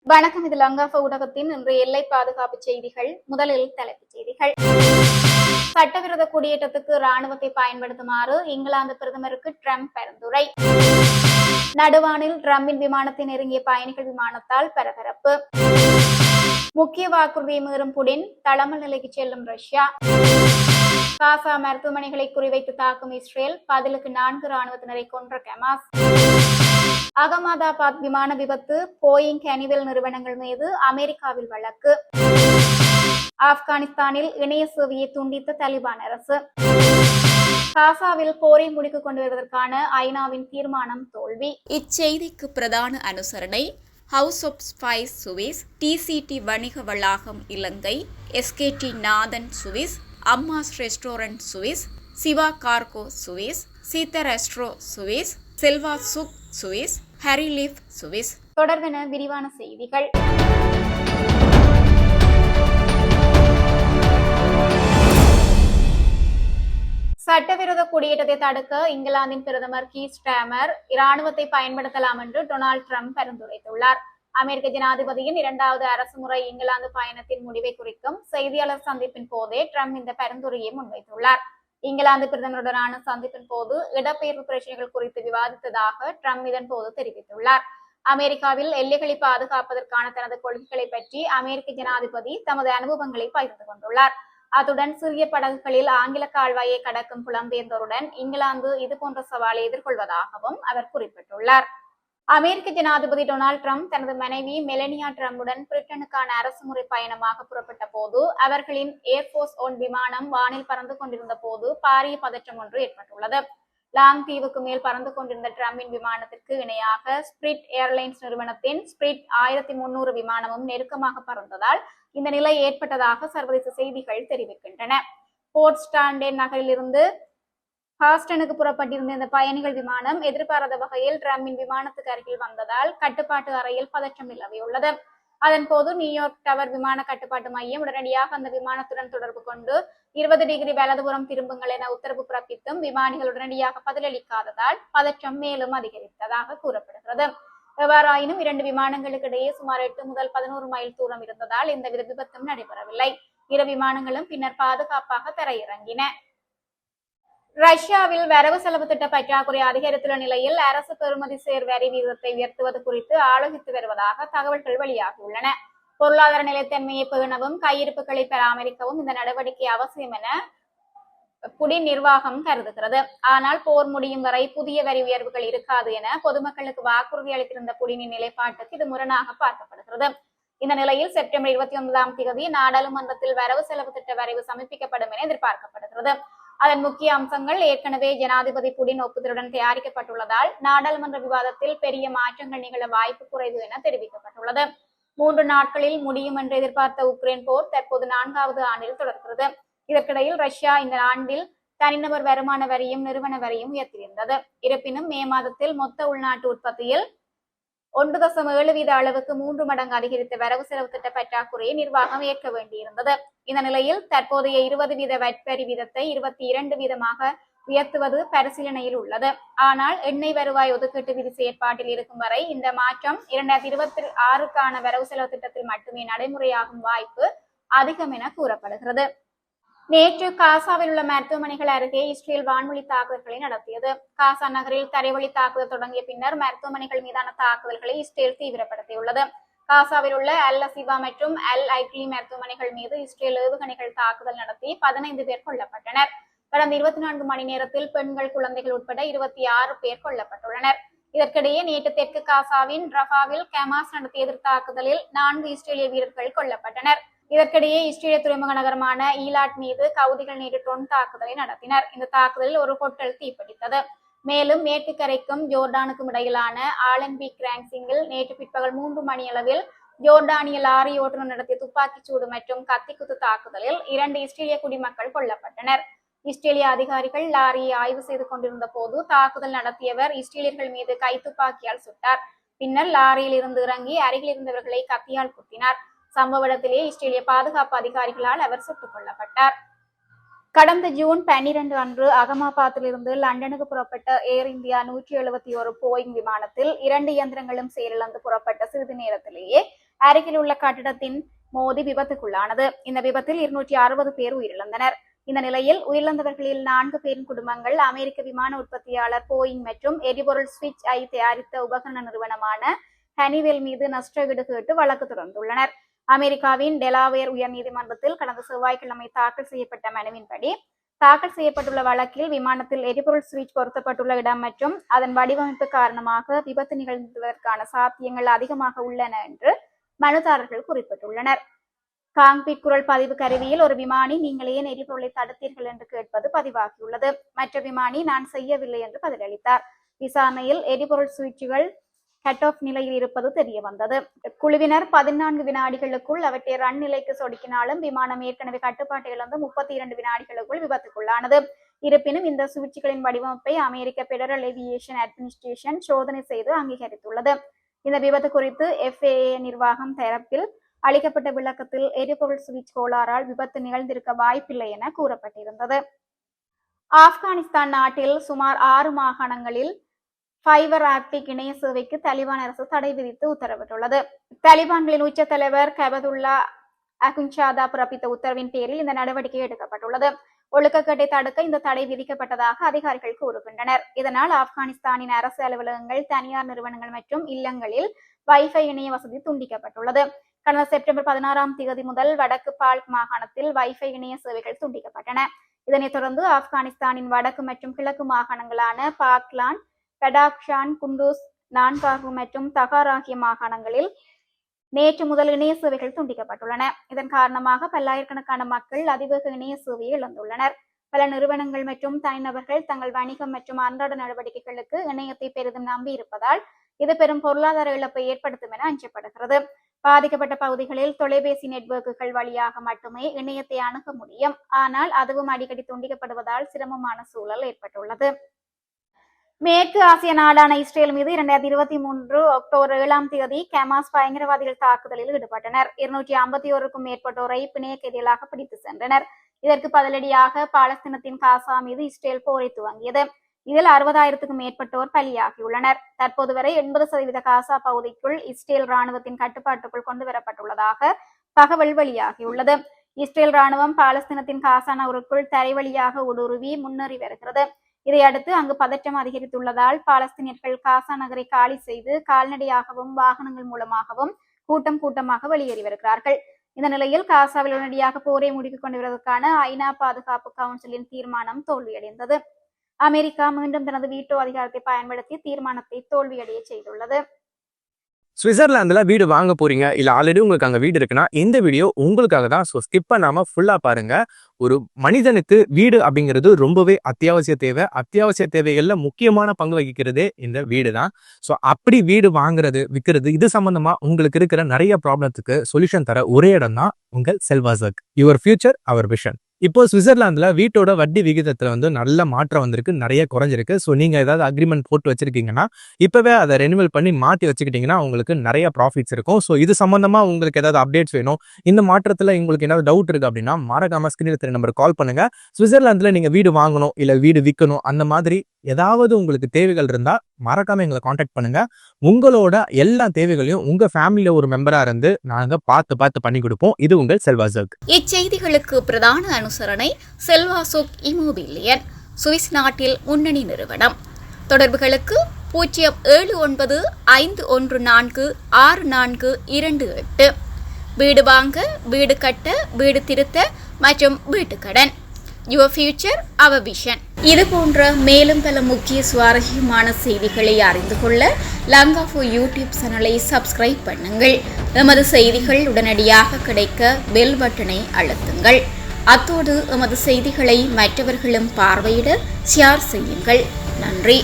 வணக்கம். இது லங்காஃப ஊடகத்தின் இன்றைய எல்லை பாதுகாப்பு செய்திகள். முதலில் தலைப்புச் செய்திகள். சட்டவிரோத குடியேற்றத்துக்கு ராணுவத்தை பயன்படுத்துமாறு இங்கிலாந்து பிரதமருக்கு ட்ரம்ப் பரிந்துரை. நடுவானில் ட்ரம்பின் விமானத்தை நெருங்கிய பயணிகள் விமானத்தால் பரபரப்பு. முக்கிய வாக்குறுதியை மீறும் புடின், தளமல் நிலைக்கு செல்லும் ரஷ்யா. காசா மருத்துவமனைகளை குறிவைத்து தாக்கும் இஸ்ரேல், பதிலுக்கு 4 ராணுவத்தினரை கொன்ற ஹமாஸ். அகமதாபாத் விமான விபத்து, போயிங் ஹனிவெல் நிறுவனங்கள் மீது அமெரிக்காவில் வழக்கு. ஆப்கானிஸ்தானில் இணைய சேவையை துண்டித்த தலிபான் அரசு. காசாவில் போரை முடிக்கு கொண்டு வருவதற்கான ஐநாவின் தீர்மானம் தோல்வி. இச்செய்திக்கு பிரதான அனுசரணை house of spice Swiss, TCD வணிக வளாகம் Ilankai, SKD Nathan Swiss, Ammas restaurant Swiss, Siva cargo Swiss, Seetha resto Swiss, Selva சுக் சுவிஸ், ஹரி லீஃப் சுவிஸ். தொடர்பென விரிவான செய்திகள். சட்டவிரோத குடியேற்றத்தை தடுக்க இங்கிலாந்தின் பிரதமர் கீர் ஸ்டார்மர் இராணுவத்தை பயன்படுத்தலாம் என்று டொனால்டு ட்ரம்ப் பரிந்துரைத்துள்ளார். அமெரிக்க ஜனாதிபதியின் 2வது அரசுமுறை இங்கிலாந்து பயணத்தின் முடிவை குறிக்கும் செய்தியாளர் சந்திப்பின் போதே ட்ரம்ப் இந்த பரிந்துரையை முன்வைத்துள்ளார். இங்கிலாந்து பிரதமருடனான சந்திப்பின் போது இடப்பெயர்வு பிரச்சனைகள் குறித்து விவாதித்ததாக ட்ரம்ப் இதன் போது தெரிவித்துள்ளார். அமெரிக்காவில் எல்லைகளை பாதுகாப்பதற்கான தனது கொள்கைகளை பற்றி அமெரிக்க ஜனாதிபதி தமது அனுபவங்களை பகிர்ந்து கொண்டுள்ளார். அத்துடன் சிறிய படகுகளில் ஆங்கில கால்வாயை கடக்கும் புலம்பெயர்ந்தோருடன் இங்கிலாந்து இதுபோன்ற சவாலை எதிர்கொள்வதாகவும் அவர் குறிப்பிட்டுள்ளார். அமெரிக்க ஜனாதிபதி டொனால்டு ட்ரம்ப் தனது மனைவி மெலனியா ட்ரம்புடன் பிரிட்டனுக்கான அரசுமுறை பயணமாக புறப்பட்ட போது அவர்களின் ஏர்போர்ஸ் ஒன் விமானம் வானில் பறந்து கொண்டிருந்த போது பாரிய பதற்றம் ஒன்று ஏற்பட்டுள்ளது. லாங் தீவுக்கு மேல் பறந்து கொண்டிருந்த ட்ரம்பின் விமானத்திற்கு இணையாக ஸ்பிரிட் ஏர்லைன்ஸ் நிறுவனத்தின் ஸ்பிரிட் 1300 விமானமும் நெருக்கமாக பறந்ததால் இந்த நிலை ஏற்பட்டதாக சர்வதேச செய்திகள் தெரிவிக்கின்றன. போர்ட் ஸ்டாண்டே நகரிலிருந்து ஹாஸ்டனுக்கு புறப்பட்டிருந்த இந்த பயணிகள் விமானம் எதிர்பாராத வகையில் ட்ரம்பின் விமானத்துக்கு அருகில் வந்ததால் கட்டுப்பாட்டு அறையில் பதற்றம் நிலவியுள்ளது. அதன் போது நியூயார்க் டவர் விமான கட்டுப்பாட்டு மையம் உடனடியாக அந்த விமானத்துடன் தொடர்பு கொண்டு 20 டிகிரி வலதுபுறம் திரும்புங்கள் என உத்தரவு பிறப்பித்தும் விமானிகள் உடனடியாக பதிலளிக்காததால் பதற்றம் மேலும் அதிகரித்ததாக கூறப்படுகிறது. எவ்வாறாயினும் 2 விமானங்களுக்கு இடையே சுமார் 8 முதல் 11 மைல் தூரம் இருந்ததால் எந்தவித விபத்தும் நடைபெறவில்லை. 2 விமானங்களும் பின்னர் பாதுகாப்பாக தரையிறங்கின. ரஷ்யாவில் வரவு செலவு திட்ட பற்றாக்குறை அதிகரித்துள்ள நிலையில் அரசு பெறுமதி சேர் வரி வீதத்தை உயர்த்துவது குறித்து ஆலோசித்து வருவதாக தகவல்கள் வெளியாகியுள்ளன. பொருளாதார நிலைத்தன்மையை பேணவும் கையிருப்புகளை பராமரிக்கவும் இந்த நடவடிக்கை அவசியம் என புடின் நிர்வாகம் கருதுகிறது. ஆனால் போர் முடியும் வரை புதிய வரி உயர்வுகள் இருக்காது என பொதுமக்களுக்கு வாக்குறுதி அளித்திருந்த புடினின் நிலைப்பாட்டுக்கு இது முரணாக பார்க்கப்படுகிறது. இந்த நிலையில் செப்டம்பர் 29ஆம் தேதி நாடாளுமன்றத்தில் வரவு செலவு திட்ட வரைவு சமர்ப்பிக்கப்படும் என எதிர்பார்க்கப்படுகிறது. அதன் முக்கிய அம்சங்கள் ஏற்கனவே ஜனாதிபதி புடின் ஒப்புதலுடன் தயாரிக்கப்பட்டுள்ளதால் நாடாளுமன்ற விவாதத்தில் பெரிய மாற்றங்கள் நிகழ வாய்ப்பு குறைவு என தெரிவிக்கப்பட்டுள்ளது. 3 நாட்களில் முடியும் என்று எதிர்பார்த்த உக்ரைன் போர் தற்போது 4வது ஆண்டில் தொடர்கிறது. இதற்கிடையில் ரஷ்யா இந்த ஆண்டில் தனிநபர் வருமான வரியும் நிறுவன வரியும் உயர்த்தியிருந்தது. இருப்பினும் மே மாதத்தில் மொத்த உள்நாட்டு உற்பத்தியில் 1.7% அளவுக்கு 3 மடங்கு அதிகரித்த வரவு செலவு திட்ட பற்றாக்குறையை நிர்வாகம் ஏற்க வேண்டியிருந்தது. இந்த நிலையில் தற்போதைய 20% வரி வீதத்தை 22% உயர்த்துவது பரிசீலனையில் உள்ளது. ஆனால் எண்ணெய் வருவாய் ஒதுக்கீட்டு விதி செயற்பாட்டில் இருக்கும் வரை இந்த மாற்றம் 2026க்கான வரவு செலவு திட்டத்தில் மட்டுமே நடைமுறையாகும் வாய்ப்பு அதிகம் என கூறப்படுகிறது. நேற்று காசாவில் உள்ள மருத்துவமனைகள் அருகே இஸ்ரேல் வான்வழி தாக்குதல்களை நடத்தியது. காசா நகரில் தரைவழி தாக்குதல் தொடங்கிய பின்னர் மருத்துவமனைகள் மீதான தாக்குதல்களை இஸ்ரேல் தீவிரப்படுத்தியுள்ளது. காசாவில் உள்ள அல் அசிபா மற்றும் அல் ஐக்லி மருத்துவமனைகள் மீது இஸ்ரேல் ஏவுகணைகள் தாக்குதல் நடத்தி 15 பேர் கொல்லப்பட்டனர். கடந்த 24 மணி நேரத்தில் பெண்கள், குழந்தைகள் உட்பட 26 பேர் கொல்லப்பட்டுள்ளனர். இதற்கிடையே நேற்று தெற்கு காசாவின் ரஃபாவில் ஹமாஸ் நடத்திய எதிர் தாக்குதலில் 4 இஸ்ரேலிய வீரர்கள் கொல்லப்பட்டனர். இதற்கிடையே இஸ்ரேலிய துறைமுக நகரமான ஈலாட் மீது கவுதிகள் நேற்று ட்ரோன் தாக்குதலை நடத்தினர். இந்த தாக்குதலில் ஒரு ஹோட்டல் தீப்பிடித்தது. மேலும் மேற்கு கரைக்கும் ஜோர்டானுக்கும் இடையிலான ஆலன்பி கிராங்சிங்கில் நேற்று பிற்பகல் 3 மணியளவில் ஜோர்டானிய லாரி ஓட்டுநர் நடத்திய துப்பாக்கிச்சூடு மற்றும் கத்திக்குத்து தாக்குதலில் 2 இஸ்ரேலிய குடிமக்கள் கொல்லப்பட்டனர். இஸ்ரேலிய அதிகாரிகள் லாரியை ஆய்வு செய்து கொண்டிருந்த போது தாக்குதல் நடத்தியவர் இஸ்ரேலியர்கள் மீது கைத்துப்பாக்கியால் சுட்டார். பின்னர் லாரியில் இருந்து இறங்கி அருகில் இருந்தவர்களை கத்தியால் குத்தினார். சம்பவ இடத்திலே இஸ்ரேலிய பாதுகாப்பு அதிகாரிகளால் அவர் சுட்டுக் கொல்லப்பட்டார். கடந்த ஜூன் 12 அன்று அகமதாபாத்திலிருந்து லண்டனுக்கு புறப்பட்ட ஏர் இந்தியா 171 போயிங் விமானத்தில் 2 இயந்திரங்களும் செயலிழந்து புறப்பட்ட சிறிது நேரத்திலேயே அருகில் உள்ள கட்டிடத்தின் மோதி விபத்துக்குள்ளானது. இந்த விபத்தில் 260 பேர் உயிரிழந்தனர். இந்த நிலையில் உயிரிழந்தவர்களில் 4 பேரின் குடும்பங்கள் அமெரிக்க விமான உற்பத்தியாளர் போயிங் மற்றும் எரிபொருள் ஸ்விட்ச் ஐ தயாரித்த உபகரண நிறுவனமான ஹனிவெல் மீது நஷ்டஈடு கேட்டு வழக்கு தொடர்ந்துள்ளனர். அமெரிக்காவின் டெலாவேர் உயர்நீதிமன்றத்தில் கடந்த செவ்வாய்க்கிழமை தாக்கல் செய்யப்பட்ட மனுவின்படி தாக்கல் செய்யப்பட்டுள்ள வழக்கில் விமானத்தில் எரிபொருள் ஸ்விட்ச் பொருத்தப்பட்டுள்ள இடம் மற்றும் அதன் வடிவமைப்பு காரணமாக விபத்து நிகழ்ந்ததற்கான சாத்தியங்கள் அதிகமாக உள்ளன என்று மனுதாரர்கள் குறிப்பிட்டுள்ளனர். காங்பீட் குரல் பதிவு கருவியில் ஒரு விமானி நீங்கள் ஏன் எரிபொருளை தடுத்தீர்கள் என்று கேட்பது பதிவாகியுள்ளது. மற்ற விமானி நான் செய்யவில்லை என்று பதிலளித்தார். விசாரணையில் எரிபொருள் சுவிட்சுகள் கட் ஆஃப் நிலையில் இருப்பது தெரிய வந்தது. குழுவினர் 14 வினாடிகளுக்குள் அவற்றை ரன் நிலைக்கு சொடுக்கினாலும் விமானம் ஏற்கனவே கட்டுப்பாட்டை இழந்து 32 வினாடிகளுக்குள் விபத்துக்குள்ளானது. இருப்பினும் இந்த சுவிட்சுகளின் வடிவமைப்பை அமெரிக்க பெடரல் ஏவியேஷன் அட்மினிஸ்ட்ரேஷன் சோதனை செய்து அங்கீகரித்துள்ளது. இந்த விபத்து குறித்து FAA நிர்வாகம் தரப்பில் அளிக்கப்பட்ட விளக்கத்தில் எரிபொருள் சுவிட்ச் கோளாறால் விபத்து நிகழ்ந்திருக்க வாய்ப்பில்லை என கூறப்பட்டிருந்தது. ஆப்கானிஸ்தான் நாட்டில் சுமார் 6 மாகாணங்களில் ஃபைபர் ஆப்டிக் இணைய சேவைக்கு தலிபான் அரசு தடை விதித்து உத்தரவிட்டுள்ளது. தலிபான்களின் உச்ச தலைவர் கபதுல்லா அகுன்சாதா பிறப்பித்த உத்தரவின் பேரில் இந்த நடவடிக்கை எடுக்கப்பட்டுள்ளது. ஒழுக்கக்கேட்டை தடுக்க இந்த தடை விதிக்கப்பட்டதாக அதிகாரிகள் கூறுகின்றனர். இதனால் ஆப்கானிஸ்தானின் அரசு அலுவலகங்கள், தனியார் நிறுவனங்கள் மற்றும் இல்லங்களில் வைஃபை இணைய வசதி துண்டிக்கப்பட்டுள்ளது. கடந்த செப்டம்பர் 16ஆம் தேதி முதல் வடக்கு பால்க் மாகாணத்தில் வைஃபை இணைய சேவைகள் துண்டிக்கப்பட்டன. இதனைத் தொடர்ந்து ஆப்கானிஸ்தானின் வடக்கு மற்றும் கிழக்கு மாகாணங்களான பாக்லான், பெடாக்ஷான், குண்டூஸ், நான்காகு மற்றும் தகார் ஆகிய மாகாணங்களில் நேற்று முதல் இணைய சேவைகள் துண்டிக்கப்பட்டுள்ளன. இதன் காரணமாக பல்லாயிரக்கணக்கான மக்கள் அதிவேக இணைய சேவையை இழந்துள்ளனர். பல நிறுவனங்கள் மற்றும் தனிநபர்கள் தங்கள் வணிகம் மற்றும் அன்றாட நடவடிக்கைகளுக்கு இணையத்தை பெரிதும் நம்பி இருப்பதால் இது பெரும் பொருளாதார இழப்பை ஏற்படுத்தும் என அஞ்சப்படுகிறது. பாதிக்கப்பட்ட பகுதிகளில் தொலைபேசி நெட்வொர்க்குகள் வழியாக மட்டுமே இணையத்தை அணுக முடியும். ஆனால் அதுவும் அடிக்கடி துண்டிக்கப்படுவதால் சிரமமான சூழல் ஏற்பட்டுள்ளது. மேற்கு ஆசிய நாடான இஸ்ரேல் மீது 2023 அக்டோபர் 7ஆம் தேதி ஹமாஸ் பயங்கரவாதிகள் தாக்குதலில் ஈடுபட்டனர். 251க்கும் மேற்பட்டோரை பிணைய கைதிகளாக பிடித்து சென்றனர். இதற்கு பதிலடியாக பாலஸ்தீனத்தின் காசா மீது இஸ்ரேல் போரை துவங்கியது. இதில் 60,000க்கும் மேற்பட்டோர் பலியாகியுள்ளனர். தற்போது வரை 80% காசா பகுதிக்குள் இஸ்ரேல் ராணுவத்தின் கட்டுப்பாட்டுக்குள் கொண்டு வரப்பட்டுள்ளதாக தகவல் வெளியாகியுள்ளது. இஸ்ரேல் ராணுவம் பாலஸ்தீனத்தின் காசா நகருக்குள் தரை வழியாக ஊடுருவி முன்னேறி வருகிறது. இதையடுத்து அங்கு பதற்றம் அதிகரித்துள்ளதால் பாலஸ்தீனியர்கள் காசா நகரை காலி செய்து கால்நடையாகவும் வாகனங்கள் மூலமாகவும் கூட்டமாக வெளியேறி வருகிறார்கள். இந்த நிலையில் காசாவில் உடனடியாக போரை முடிவுக்கு கொண்டு வருவதற்கான ஐநா பாதுகாப்பு கவுன்சிலின் தீர்மானம் தோல்வியடைந்தது. அமெரிக்கா மீண்டும் தனது வீட்டோ அதிகாரத்தை பயன்படுத்தி தீர்மானத்தை தோல்வியடைய செய்துள்ளது. சுவிட்சர்லாந்துல வீடு வாங்க போறீங்க, இல்ல ஆல்ரெடி உங்களுக்கு அங்க வீடு இருக்குன்னா இந்த வீடியோ உங்களுக்காக தான். ஸோ ஸ்கிப் பண்ணாம ஃபுல்லா பாருங்க. ஒரு மனிதனுக்கு வீடு அப்படிங்கிறது ரொம்பவே அத்தியாவசிய தேவைகள்ல முக்கியமான பங்கு வகிக்கிறதே இந்த வீடு தான். ஸோ அப்படி வீடு வாங்குறது, விற்கிறது, இது சம்பந்தமா உங்களுக்கு இருக்கிற நிறைய ப்ராப்ளத்துக்கு சொல்யூஷன் தர ஒரே இடம் தான் உங்கள் செல்வாசக். Your future our vision. இப்போ சுவிட்சர்லாந்துல வீட்டோட வட்டி விகிதத்துல நல்ல மாற்றம் வந்திருக்கு, நிறைய குறைஞ்சிருக்கு. ஸோ நீங்க ஏதாவது அக்ரிமெண்ட் போட்டு வச்சிருக்கீங்கன்னா இப்பவே அதை ரெனிவல் பண்ணி மாற்றி வச்சுக்கிட்டீங்கன்னா உங்களுக்கு நிறைய ப்ராஃபிட்ஸ் இருக்கும். ஸோ இது சம்பந்தமா உங்களுக்கு ஏதாவது அப்டேட்ஸ் வேணும், இந்த மாற்றத்துல உங்களுக்கு ஏதாவது டவுட் இருக்கு அப்படின்னா மறக்காம ஸ்கிரீன்ல தெரிய நம்பர் கால் பண்ணுங்க. சுவிட்சர்லாந்துல நீங்க வீடு வாங்கணும் இல்ல வீடு விற்கணும், அந்த மாதிரி ஏதாவது உங்களுக்கு தேவைகள் இருந்தா மறக்காம எங்களை கான்டாக்ட் பண்ணுங்க. உங்களோட எல்லா தேவைகளையும் உங்க ஃபேமிலியில ஒரு மெம்பரா இருந்து நாங்க பார்த்து பண்ணி கொடுப்போம். இது உங்கள் செல்வாசக். இச்செய்திகளுக்கு பிரதான அனுசரணை செல்வாசோக் இமோபிலியன், சுவிஸ் நாட்டில் முன்னணி நிறுவனம். தொடர்புகளுக்கு 07951464428. வீடு வாங்க, வீடு கட்ட, வீடு திருத்த மற்றும் வீட்டுக்கடன். Your future our vision. இது போன்ற மேலும் பல முக்கிய சுவாரஸ்யமான செய்திகளை அறிந்து கொள்ள லங்காஃபோ யூடியூப் சேனலை சப்ஸ்கிரைப் பண்ணுங்கள். எமது செய்திகள் உடனடியாக கிடைக்க பெல் பட்டனை அழுத்துங்கள். அத்தோடு எமது செய்திகளை மற்றவர்களும் பார்வையிட ஷேர் செய்யுங்கள். நன்றி.